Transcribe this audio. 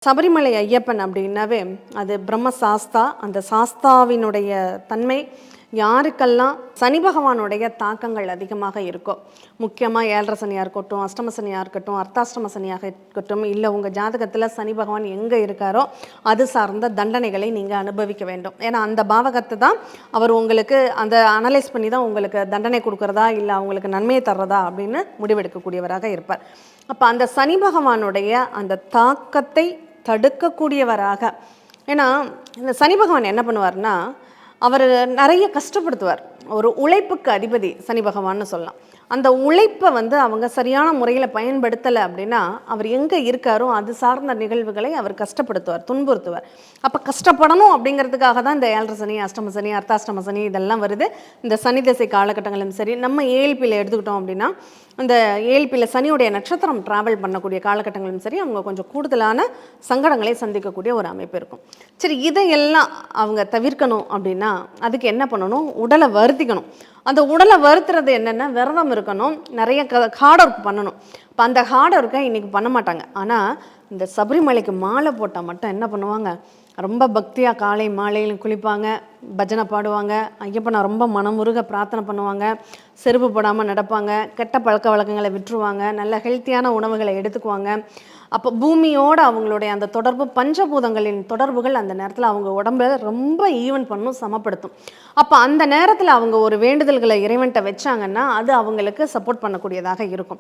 சபரிமலை ஐயப்பன் அப்படின்னாவே அது பிரம்ம சாஸ்தா. அந்த சாஸ்தாவினுடைய தன்மை யாருக்கெல்லாம் சனி பகவானுடைய தாக்கங்கள் அதிகமாக இருக்கோ, முக்கியமாக 7.5 சனியாக இருக்கட்டும், அஷ்டம சனியாக இருக்கட்டும், அர்த்தாஷ்டம சனியாக இருக்கட்டும், இல்லை உங்கள் ஜாதகத்தில் சனி பகவான் எங்கே இருக்காரோ அது சார்ந்த தண்டனைகளை நீங்கள் அனுபவிக்க வேண்டும். ஏன்னா அந்த பாவகத்தை தான் அவர் உங்களுக்கு அந்த அனலைஸ் பண்ணி தான் உங்களுக்கு தண்டனை கொடுக்குறதா இல்லை அவங்களுக்கு நன்மையை தர்றதா அப்படின்னு முடிவெடுக்கக்கூடியவராக இருப்பார். அப்போ அந்த சனி பகவானுடைய அந்த தாக்கத்தை தடுக்கக்கூடியவராக, ஏன்னா இந்த சனி பகவான் என்ன பண்ணுவார்னா அவர் நிறைய கஷ்டப்படுத்துவார். ஒரு உழைப்புக்கு அதிபதி சனி பகவான்னு சொல்லலாம். அந்த உழைப்பை அவங்க சரியான முறையில் பயன்படுத்தலை அப்படின்னா அவர் எங்கே இருக்காரோ அது சார்ந்த நிகழ்வுகளை அவர் கஷ்டப்படுத்துவார், துன்புறுத்துவார். அப்போ கஷ்டப்படணும் அப்படிங்கிறதுக்காக தான் இந்த 7.5 சனி, அஷ்டம சனி, அர்த்தாஷ்டம சனி இதெல்லாம் வருது. இந்த சனி திசை காலகட்டங்களும் சரி, நம்ம ஏஎல்பியில் எடுத்துக்கிட்டோம் அப்படின்னா அந்த ஏஎல்பியில் சனியுடைய நட்சத்திரம் ட்ராவல் பண்ணக்கூடிய காலகட்டங்களும் சரி, அவங்க கொஞ்சம் கூடுதலான சங்கடங்களை சந்திக்கக்கூடிய ஒரு அமைப்பு இருக்கும். சரி, இதையெல்லாம் அவங்க தவிர்க்கணும் அப்படின்னா அதுக்கு என்ன பண்ணணும்? உடலை வருத்திக்கணும். அந்த உடலை வருத்துறது என்னென்னா விரதம் இருக்கணும், நிறைய ஹார்ட் ஒர்க் பண்ணணும். இப்போ அந்த ஹார்ட் ஒர்க்கை இன்றைக்கி பண்ண மாட்டாங்க. ஆனால் இந்த சபரிமலைக்கு மாலை போட்டால் மட்டும் என்ன பண்ணுவாங்க? ரொம்ப பக்தியாக காலை மாலையிலும் குளிப்பாங்க, பஜனை பாடுவாங்க, ஐயப்பனை ரொம்ப மனமுருக பிரார்த்தனை பண்ணுவாங்க, செருப்பு போடாமல் நடப்பாங்க, கெட்ட பழக்க வழக்கங்களை விட்டுருவாங்க, நல்ல ஹெல்த்தியான உணவுகளை எடுத்துக்குவாங்க. அப்போ பூமியோடு அவங்களுடைய அந்த தொடர்பு, பஞ்சபூதங்களின் தொடர்புகள் அந்த நேரத்தில் அவங்க உடம்பை ரொம்ப ஈவன் பண்ணும், சமப்படுத்தும். அப்போ அந்த நேரத்தில் அவங்க ஒரு வேண்டுதல்களை இறைவன்கிட்ட வச்சாங்கன்னா அது அவங்களுக்கு சப்போர்ட் பண்ணக்கூடியதாக இருக்கும்.